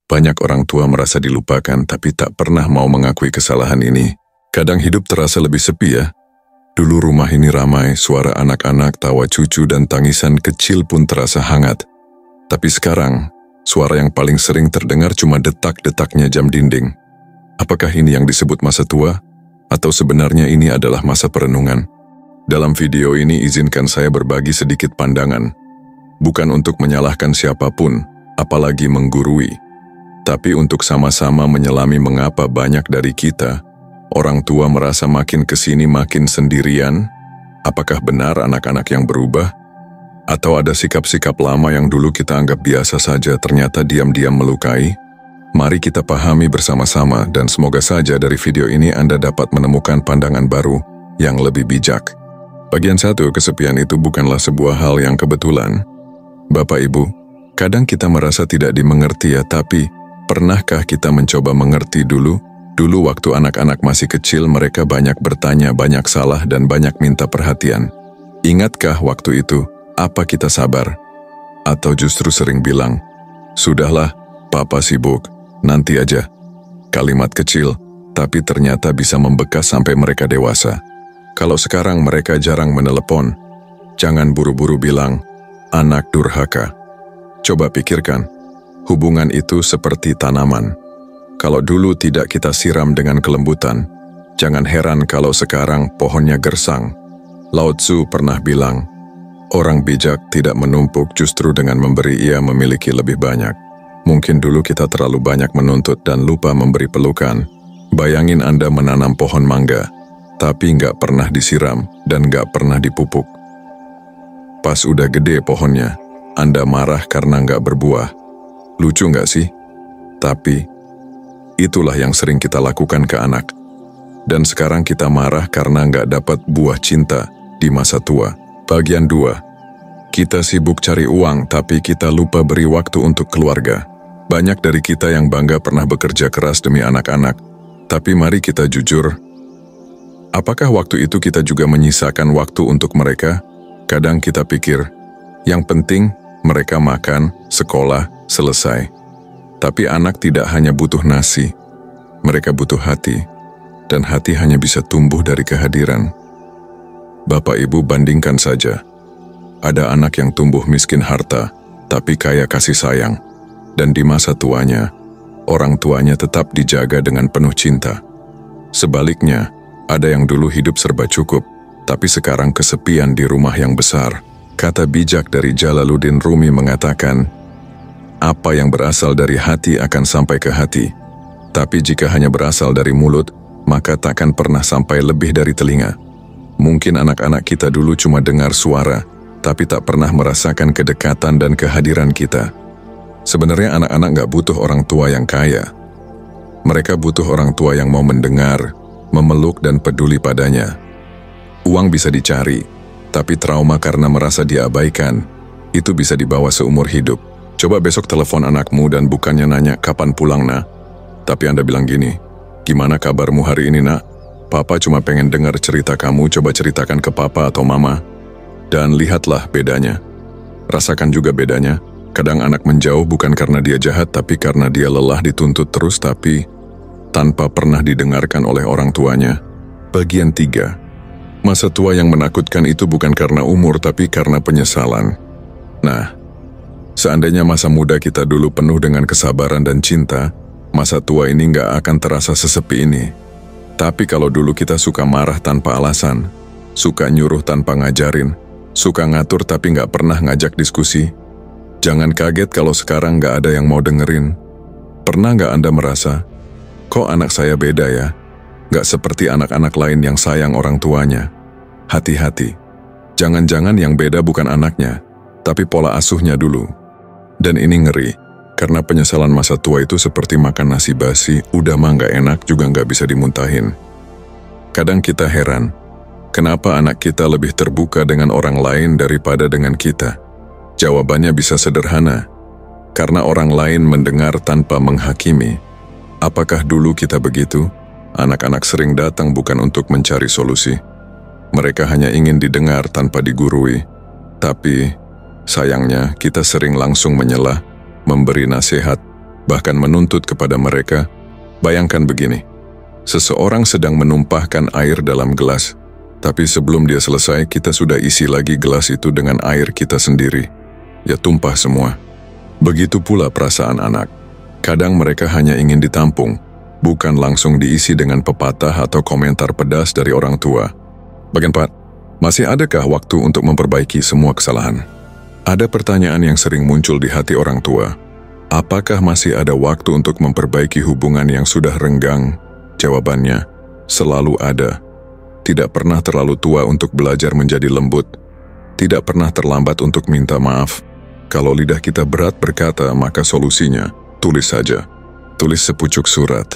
Banyak orang tua merasa dilupakan tapi tak pernah mau mengakui kesalahan ini. Kadang hidup terasa lebih sepi ya. Dulu rumah ini ramai, suara anak-anak, tawa cucu dan tangisan kecil pun terasa hangat. Tapi sekarang, suara yang paling sering terdengar cuma detak-detaknya jam dinding. Apakah ini yang disebut masa tua? Atau sebenarnya ini adalah masa perenungan? Dalam video ini izinkan saya berbagi sedikit pandangan. Bukan untuk menyalahkan siapapun, apalagi menggurui. Tapi untuk sama-sama menyelami mengapa banyak dari kita, orang tua merasa makin kesini makin sendirian. Apakah benar anak-anak yang berubah? Atau ada sikap-sikap lama yang dulu kita anggap biasa saja ternyata diam-diam melukai? Mari kita pahami bersama-sama dan semoga saja dari video ini Anda dapat menemukan pandangan baru yang lebih bijak. Bagian 1, kesepian itu bukanlah sebuah hal yang kebetulan. Bapak Ibu, kadang kita merasa tidak dimengerti ya, tapi pernahkah kita mencoba mengerti dulu? Dulu waktu anak-anak masih kecil mereka banyak bertanya, banyak salah dan banyak minta perhatian. Ingatkah waktu itu? Apa kita sabar? Atau justru sering bilang, "Sudahlah, papa sibuk, nanti aja." Kalimat kecil, tapi ternyata bisa membekas sampai mereka dewasa. Kalau sekarang mereka jarang menelepon, jangan buru-buru bilang, "Anak durhaka." Coba pikirkan, hubungan itu seperti tanaman. Kalau dulu tidak kita siram dengan kelembutan, jangan heran kalau sekarang pohonnya gersang. Lao Tzu pernah bilang, orang bijak tidak menumpuk, justru dengan memberi ia memiliki lebih banyak. Mungkin dulu kita terlalu banyak menuntut dan lupa memberi pelukan. Bayangin Anda menanam pohon mangga, tapi nggak pernah disiram dan nggak pernah dipupuk. Pas udah gede pohonnya, Anda marah karena nggak berbuah. Lucu nggak sih? Tapi itulah yang sering kita lakukan ke anak. Dan sekarang kita marah karena nggak dapat buah cinta di masa tua. Bagian 2. Kita sibuk cari uang tapi kita lupa beri waktu untuk keluarga. Banyak dari kita yang bangga pernah bekerja keras demi anak-anak. Tapi mari kita jujur, apakah waktu itu kita juga menyisakan waktu untuk mereka? Kadang kita pikir, yang penting mereka makan, sekolah, selesai. Tapi anak tidak hanya butuh nasi, mereka butuh hati, dan hati hanya bisa tumbuh dari kehadiran. Bapak Ibu bandingkan saja, ada anak yang tumbuh miskin harta, tapi kaya kasih sayang, dan di masa tuanya, orang tuanya tetap dijaga dengan penuh cinta. Sebaliknya, ada yang dulu hidup serba cukup, tapi sekarang kesepian di rumah yang besar. Kata bijak dari Jalaluddin Rumi mengatakan, apa yang berasal dari hati akan sampai ke hati, tapi jika hanya berasal dari mulut, maka takkan pernah sampai lebih dari telinga. Mungkin anak-anak kita dulu cuma dengar suara, tapi tak pernah merasakan kedekatan dan kehadiran kita. Sebenarnya anak-anak gak butuh orang tua yang kaya. Mereka butuh orang tua yang mau mendengar, memeluk dan peduli padanya. Uang bisa dicari, tapi trauma karena merasa diabaikan, itu bisa dibawa seumur hidup. Coba besok telepon anakmu dan bukannya nanya kapan pulang nak, tapi Anda bilang gini, gimana kabarmu hari ini nak? Papa cuma pengen dengar cerita kamu, coba ceritakan ke papa atau mama. Dan lihatlah bedanya. Rasakan juga bedanya. Kadang anak menjauh bukan karena dia jahat, tapi karena dia lelah dituntut terus, tapi tanpa pernah didengarkan oleh orang tuanya. Bagian 3. Masa tua yang menakutkan itu bukan karena umur, tapi karena penyesalan. Nah, seandainya masa muda kita dulu penuh dengan kesabaran dan cinta, masa tua ini nggak akan terasa sesepi ini. Tapi kalau dulu kita suka marah tanpa alasan, suka nyuruh tanpa ngajarin, suka ngatur tapi nggak pernah ngajak diskusi, jangan kaget kalau sekarang nggak ada yang mau dengerin. Pernah nggak Anda merasa, kok anak saya beda ya? Nggak seperti anak-anak lain yang sayang orang tuanya. Hati-hati, jangan-jangan yang beda bukan anaknya, tapi pola asuhnya dulu. Dan ini ngeri, karena penyesalan masa tua itu seperti makan nasi basi, udah mah nggak enak juga nggak bisa dimuntahin. Kadang kita heran, kenapa anak kita lebih terbuka dengan orang lain daripada dengan kita? Jawabannya bisa sederhana, karena orang lain mendengar tanpa menghakimi. Apakah dulu kita begitu? Anak-anak sering datang bukan untuk mencari solusi. Mereka hanya ingin didengar tanpa digurui. Tapi, sayangnya kita sering langsung menyelah, memberi nasihat, bahkan menuntut kepada mereka. Bayangkan begini, seseorang sedang menumpahkan air dalam gelas, tapi sebelum dia selesai, kita sudah isi lagi gelas itu dengan air kita sendiri. Ya tumpah semua. Begitu pula perasaan anak. Kadang mereka hanya ingin ditampung, bukan langsung diisi dengan pepatah atau komentar pedas dari orang tua. Bagian 4. Masih adakah waktu untuk memperbaiki semua kesalahan? Ada pertanyaan yang sering muncul di hati orang tua. Apakah masih ada waktu untuk memperbaiki hubungan yang sudah renggang? Jawabannya, selalu ada. Tidak pernah terlalu tua untuk belajar menjadi lembut. Tidak pernah terlambat untuk minta maaf. Kalau lidah kita berat berkata, maka solusinya, tulis saja. Tulis sepucuk surat.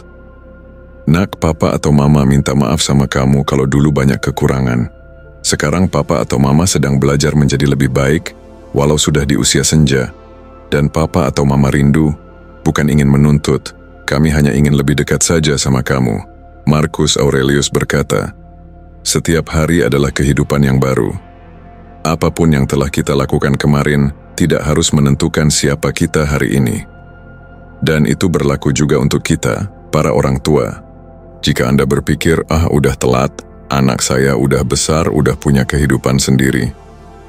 Nak, papa atau mama minta maaf sama kamu kalau dulu banyak kekurangan. Sekarang papa atau mama sedang belajar menjadi lebih baik, walau sudah di usia senja. Dan papa atau mama rindu, bukan ingin menuntut, kami hanya ingin lebih dekat saja sama kamu. Marcus Aurelius berkata, setiap hari adalah kehidupan yang baru. Apapun yang telah kita lakukan kemarin, tidak harus menentukan siapa kita hari ini. Dan itu berlaku juga untuk kita, para orang tua. Jika Anda berpikir, udah telat, anak saya udah besar, udah punya kehidupan sendiri.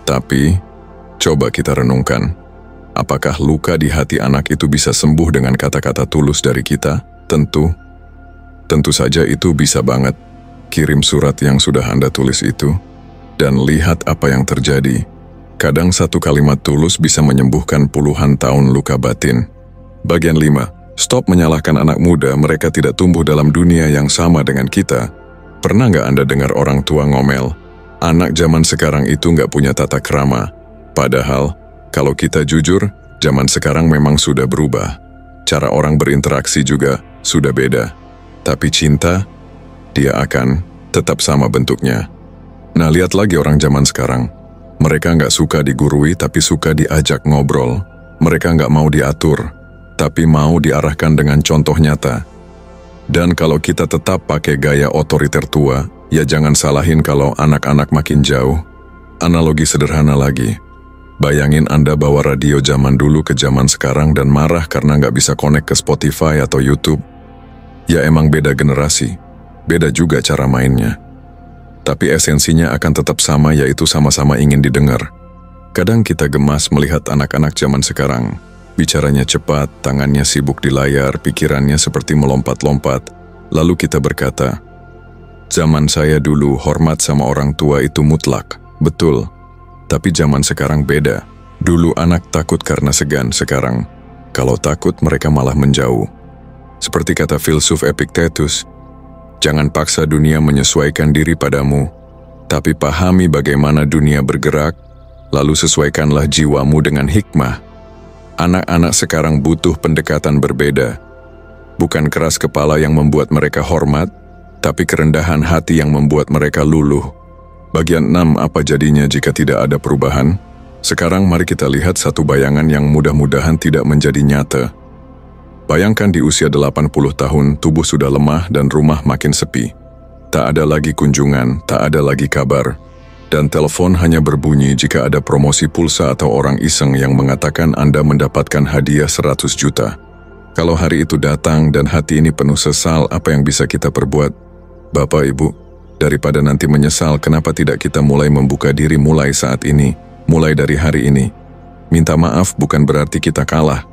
Tapi, coba kita renungkan. Apakah luka di hati anak itu bisa sembuh dengan kata-kata tulus dari kita? Tentu saja itu bisa banget. Kirim surat yang sudah Anda tulis itu, dan lihat apa yang terjadi. Kadang satu kalimat tulus bisa menyembuhkan puluhan tahun luka batin. Bagian 5. Stop menyalahkan anak muda, mereka tidak tumbuh dalam dunia yang sama dengan kita. Pernah nggak Anda dengar orang tua ngomel, anak zaman sekarang itu nggak punya tata krama? Padahal, kalau kita jujur, zaman sekarang memang sudah berubah. Cara orang berinteraksi juga sudah beda. Tapi cinta, dia akan tetap sama bentuknya. Nah, lihat lagi orang zaman sekarang. Mereka nggak suka digurui, tapi suka diajak ngobrol. Mereka nggak mau diatur, tapi mau diarahkan dengan contoh nyata. Dan kalau kita tetap pakai gaya otoriter tua, ya jangan salahin kalau anak-anak makin jauh. Analogi sederhana lagi. Bayangin Anda bawa radio zaman dulu ke zaman sekarang dan marah karena nggak bisa connect ke Spotify atau YouTube. Ya emang beda generasi, beda juga cara mainnya. Tapi esensinya akan tetap sama, yaitu sama-sama ingin didengar. Kadang kita gemas melihat anak-anak zaman sekarang. Bicaranya cepat, tangannya sibuk di layar, pikirannya seperti melompat-lompat. Lalu kita berkata, zaman saya dulu hormat sama orang tua itu mutlak. Betul, tapi zaman sekarang beda. Dulu anak takut karena segan, sekarang kalau takut mereka malah menjauh. Seperti kata filsuf Epictetus, jangan paksa dunia menyesuaikan diri padamu, tapi pahami bagaimana dunia bergerak, lalu sesuaikanlah jiwamu dengan hikmah. Anak-anak sekarang butuh pendekatan berbeda. Bukan keras kepala yang membuat mereka hormat, tapi kerendahan hati yang membuat mereka luluh. Bagian 6, apa jadinya jika tidak ada perubahan? Sekarang mari kita lihat satu bayangan yang mudah-mudahan tidak menjadi nyata. Bayangkan di usia 80 tahun, tubuh sudah lemah dan rumah makin sepi. Tak ada lagi kunjungan, tak ada lagi kabar. Dan telepon hanya berbunyi jika ada promosi pulsa atau orang iseng yang mengatakan Anda mendapatkan hadiah 100 juta. Kalau hari itu datang dan hati ini penuh sesal, apa yang bisa kita perbuat? Bapak, Ibu, daripada nanti menyesal, kenapa tidak kita mulai membuka diri mulai saat ini, mulai dari hari ini? Minta maaf bukan berarti kita kalah,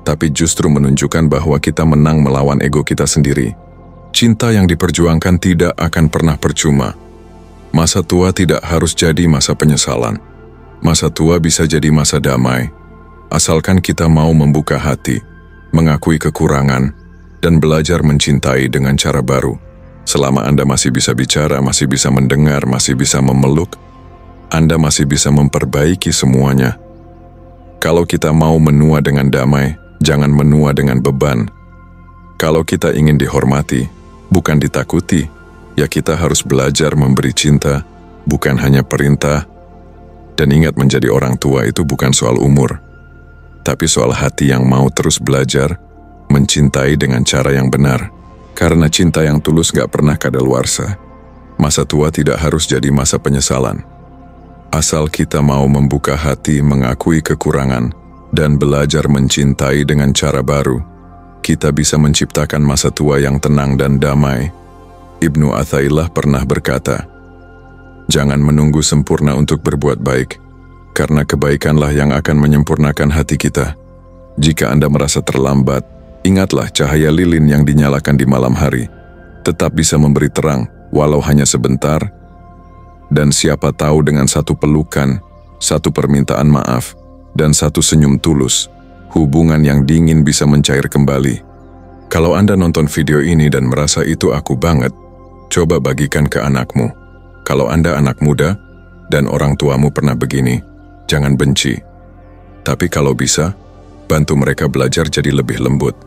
tapi justru menunjukkan bahwa kita menang melawan ego kita sendiri. Cinta yang diperjuangkan tidak akan pernah percuma. Masa tua tidak harus jadi masa penyesalan. Masa tua bisa jadi masa damai, asalkan kita mau membuka hati, mengakui kekurangan, dan belajar mencintai dengan cara baru. Selama Anda masih bisa bicara, masih bisa mendengar, masih bisa memeluk, Anda masih bisa memperbaiki semuanya. Kalau kita mau menua dengan damai, jangan menua dengan beban. Kalau kita ingin dihormati, bukan ditakuti, ya kita harus belajar memberi cinta, bukan hanya perintah. Dan ingat, menjadi orang tua itu bukan soal umur, tapi soal hati yang mau terus belajar, mencintai dengan cara yang benar. Karena cinta yang tulus gak pernah kadaluarsa. Masa tua tidak harus jadi masa penyesalan. Asal kita mau membuka hati, mengakui kekurangan, dan belajar mencintai dengan cara baru, kita bisa menciptakan masa tua yang tenang dan damai. Ibnu Athaillah pernah berkata, "Jangan menunggu sempurna untuk berbuat baik, karena kebaikanlah yang akan menyempurnakan hati kita. Jika Anda merasa terlambat, ingatlah cahaya lilin yang dinyalakan di malam hari tetap bisa memberi terang, walau hanya sebentar. Dan siapa tahu dengan satu pelukan, satu permintaan maaf, dan satu senyum tulus, hubungan yang dingin bisa mencair kembali." Kalau Anda nonton video ini dan merasa itu aku banget, coba bagikan ke anakmu. Kalau Anda anak muda dan orang tuamu pernah begini, jangan benci. Tapi kalau bisa, bantu mereka belajar jadi lebih lembut.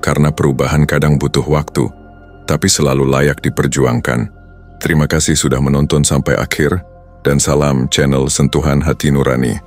Karena perubahan kadang butuh waktu, tapi selalu layak diperjuangkan. Terima kasih sudah menonton sampai akhir, dan salam channel Sentuhan Hati Nurani.